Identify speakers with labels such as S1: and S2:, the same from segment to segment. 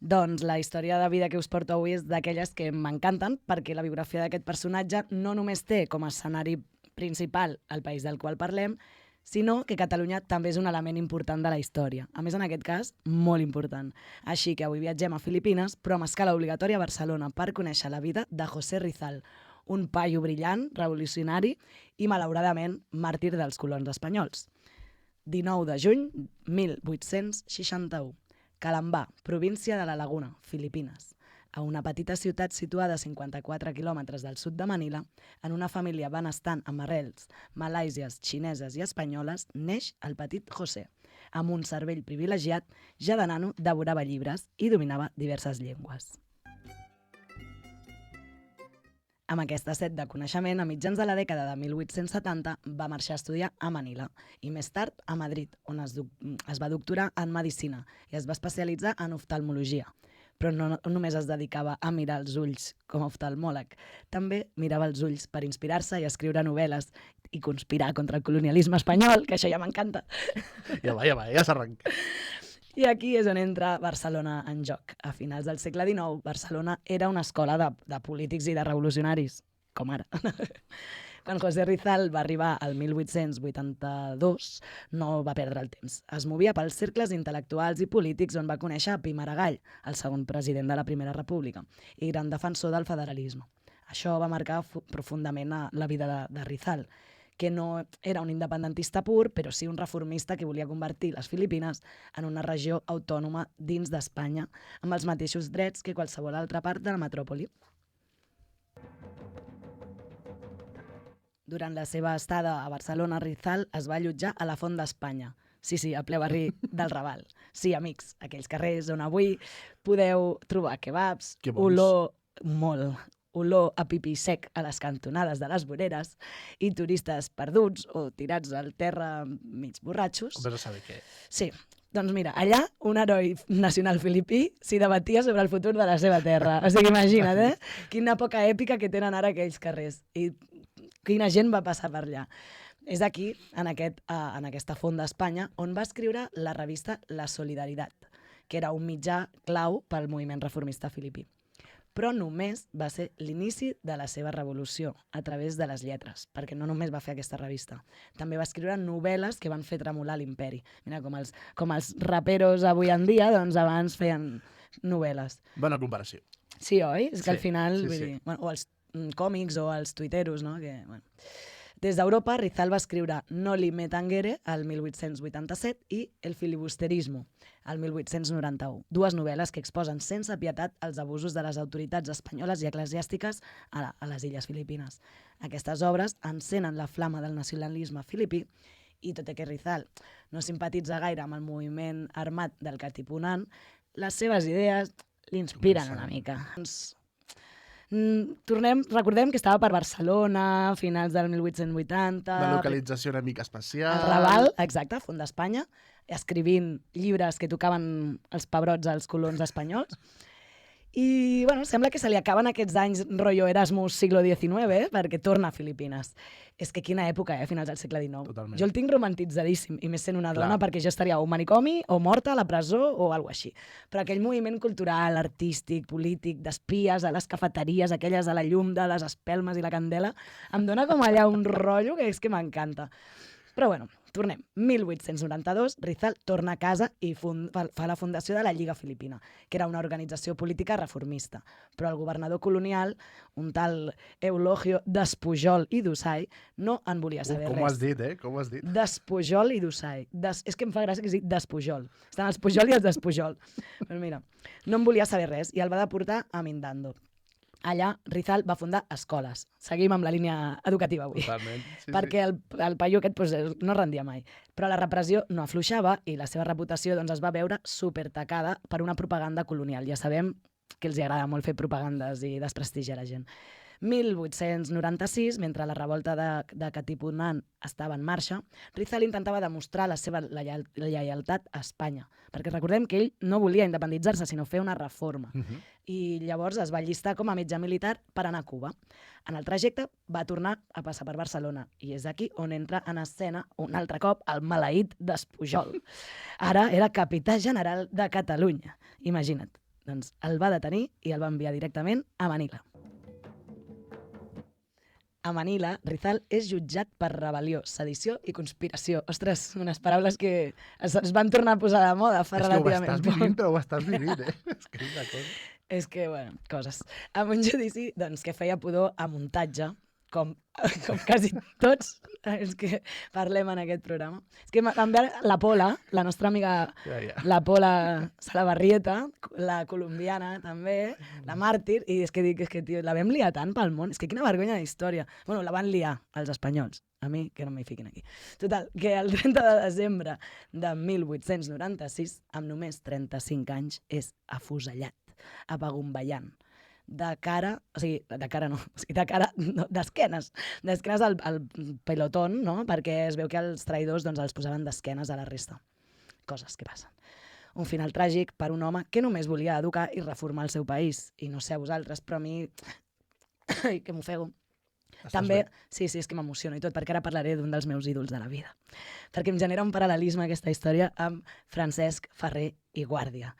S1: Doncs la història de vida que us porto avui és d'aquelles que m'encanten perquè la biografia d'aquest personatge no només té com a escenari principal el país del qual parlem, sinó que Catalunya també és un element important de la història. A més, en aquest cas, molt important. Així que avui viatgem a Filipines, però amb escala obligatòria a Barcelona per conèixer la vida de José Rizal, un paio brillant, revolucionari i, malauradament, màrtir dels colons espanyols. 19 de juny 1861. Calambà, província de la Laguna, Filipines. A una petita ciutat situada a 54 quilòmetres del sud de Manila, en una família benestant amb arrels malàisies, xineses i espanyoles, neix el petit José. Amb un cervell privilegiat, ja de nano devorava llibres i dominava diverses llengües. Amb aquesta set de coneixement, a mitjans de la dècada de 1870 va marxar a estudiar a Manila i més tard a Madrid, on es va doctorar en Medicina i es va especialitzar en oftalmologia. Però no només es dedicava a mirar els ulls com a oftalmòleg, també mirava els ulls per inspirar-se i escriure novel·les i conspirar contra el colonialisme espanyol, que això ja m'encanta.
S2: Ja s'arrenca.
S1: I aquí és on entra Barcelona en joc. A finals del segle XIX, Barcelona era una escola de polítics i de revolucionaris, com ara. Quan José Rizal va arribar al 1882, no va perdre el temps. Es movia pels cercles intel·lectuals i polítics on va conèixer a Pi Maragall, el segon president de la Primera República, i gran defensor del federalisme. Això va marcar profundament la vida de Rizal, que no era un independentista pur, però sí un reformista que volia convertir les Filipines en una regió autònoma dins d'Espanya, amb els mateixos drets que qualsevol altra part de la metròpoli. Durant la seva estada a Barcelona, Rizal es va allotjar a la Font d'Espanya. Sí, a ple barri del Raval. Sí, amics, aquells carrers on avui podeu trobar kebabs, olor a pipí sec a les cantonades de les voreres i turistes perduts o tirats al terra mig borratxos.
S2: Vés a saber què.
S1: Sí, doncs mira, allà un heroi nacional filipí s'hi debatia sobre el futur de la seva terra. O sigui, imagina't, quina època èpica que tenen ara aquells carrers. I quina gent va passar per allà. És aquí, en aquesta Font d'Espanya, on va escriure la revista La Solidaritat, que era un mitjà clau pel moviment reformista filipí. Però només va ser l'inici de la seva revolució, a través de les lletres, perquè no només va fer aquesta revista. També va escriure novel·les que van fer tremolar l'imperi. Mira, com els raperos avui en dia, doncs abans feien novel·les.
S2: Bona comparació.
S1: Sí, oi? És que al final,
S2: sí.
S1: Vull dir, bueno, o els còmics o els tuiteros, no? Que, bueno. Des d'Europa, Rizal va escriure Noli Me Tangere, el 1887, i El filibusterismo, el 1891. Dues novel·les que exposen sense pietat els abusos de les autoritats espanyoles i eclesiàstiques a les illes Filipines. Aquestes obres encenen la flama del nacionalisme filipí i, tot i que Rizal no simpatitza gaire amb el moviment armat del Katipunan, les seves idees l'inspiren una mica. Recordem que estava per Barcelona a finals del 1880.
S2: Una localització una mica especial.
S1: El Raval, exacte, Font d'Espanya, escrivint llibres que tocaven els pebrots als colons espanyols. I, bueno, sembla que se li acaben aquests anys rotllo Erasmus siglo XIX, perquè torna a Filipines. És que quina època, a finals del segle XIX.
S2: Totalment.
S1: Jo el tinc romantitzadíssim, i més sent una dona, perquè jo estaria o manicomi, o morta a la presó, o alguna així. Però aquell moviment cultural, artístic, polític, d'espies, a les cafeteries, aquelles a la llum de les espelmes i la candela, em dona com allà un rotllo que és que m'encanta. Però bueno, tornem. 1892, Rizal torna a casa i fa la fundació de la Lliga Filipina, que era una organització política reformista. Però el governador colonial, un tal Eulogio Despujol i Dusai, no en volia saber res.
S2: Com ho has dit, Com ho has dit?
S1: Despujol i Dusai. És que em fa gràcia que es digui Despujol. Estan els Pujol i els Despujol. Però mira, no en volia saber res i el va deportar a Mindando. Allà, Rizal va fundar escoles. Seguim amb la línia educativa avui.
S2: Totalment. Sí,
S1: perquè el paio aquest no rendia mai. Però la repressió no afluixava i la seva reputació es va veure supertacada per una propaganda colonial. Ja sabem que els agrada molt fer propagandes i desprestigiar la gent. 1896, mentre la revolta de Katipunan estava en marxa, Rizal intentava demostrar la seva lleialtat a Espanya, perquè recordem que ell no volia independitzar-se, sinó fer una reforma. I llavors es va allistar com a metge militar per anar a Cuba. En el trajecte va tornar a passar per Barcelona i és aquí on entra en escena un altre cop el maleït Despujol. Ara era capità general de Catalunya. Imagina't. Doncs el va detenir i el va enviar directament a Manila. A Manila, Rizal és jutjat per rebel·lió, sedició i conspiració. Ostres, unes paraules que es van tornar a posar de moda fa relativament
S2: És que ho estàs vivint, però ho estàs vivint, És que és una cosa...
S1: És que, bueno, coses. Amb un judici doncs, que feia pudor a muntatge, com quasi tots els que parlem en aquest programa. És que també la Pola, la nostra amiga la Pola Salabarrieta, la colombiana també, la màrtir, i és que dic, tio, la vam liar tant pel món, és que quina vergonya d'història. Bueno, la van liar els espanyols, a mi que no m'hi fiquin aquí. Total, que el 30 de desembre de 1896, amb només 35 anys, és afusellat a Bagumbayan, de cara d'esquenes al pelotón, no? Perquè es veu que els traïdors doncs, els posaven d'esquenes a la resta. Coses que passen. Un final tràgic per un home que només volia educar i reformar el seu país. I no sé a vosaltres, però a mi... Ai, que m'ofego. També, sí, és que m'emociono i tot, perquè ara parlaré d'un dels meus ídols de la vida. Perquè em genera un paral·lelisme aquesta història amb Francesc Ferrer i Guàrdia.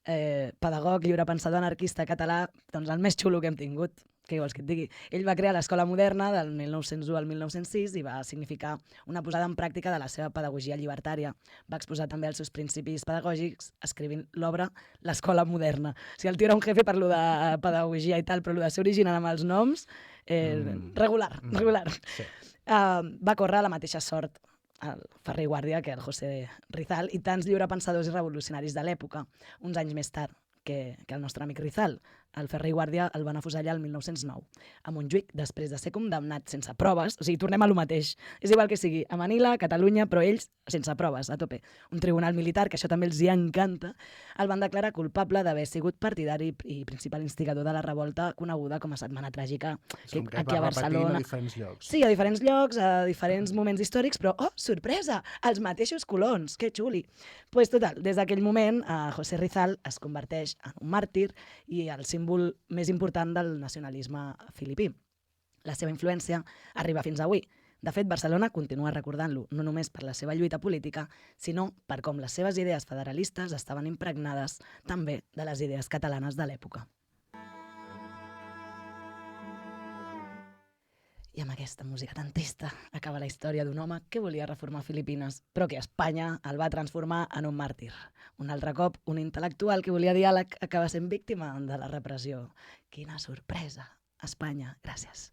S1: Pedagog, lliurepensador anarquista català, doncs el més xulo que hem tingut, què vols que et digui? Ell va crear l'Escola Moderna del 1901 al 1906 i va significar una posada en pràctica de la seva pedagogia llibertària. Va exposar també els seus principis pedagògics escrivint l'obra L'Escola Moderna. O sigui, el tio era un jefe per lo de pedagogia i tal, però lo de ser original amb els noms, regular.
S2: Sí.
S1: Va córrer la mateixa sort el Ferrer i Guàrdia que el José Rizal i tants lliurepensadors i revolucionaris de l'època, uns anys més tard que el nostre amic Rizal. El Ferrer i Guàrdia el van afusellar el 1909 a Montjuïc després de ser condemnat sense proves. O sigui, tornem a lo mateix. És igual que sigui a Manila, a Catalunya, però ells sense proves, a tope. Un tribunal militar, que això també els hi encanta, el van declarar culpable d'haver sigut partidari i principal instigador de la revolta coneguda com a Setmana Tràgica
S2: que
S1: aquí a Barcelona.
S2: A diferents llocs.
S1: Sí, a diferents llocs, a diferents moments històrics, però, oh, sorpresa, els mateixos colons, que xuli. Pues total, des d'aquell moment, José Rizal es converteix en un màrtir i el símbol més important del nacionalisme filipí. La seva influència arriba fins avui. De fet, Barcelona continua recordant-lo, no només per la seva lluita política, sinó per com les seves idees federalistes estaven impregnades també de les idees catalanes de l'època. I amb aquesta música tan trista acaba la història d'un home que volia reformar Filipines, però que Espanya el va transformar en un màrtir. Un altre cop, un intel·lectual que volia diàleg acaba sent víctima de la repressió. Quina sorpresa! Espanya, gràcies.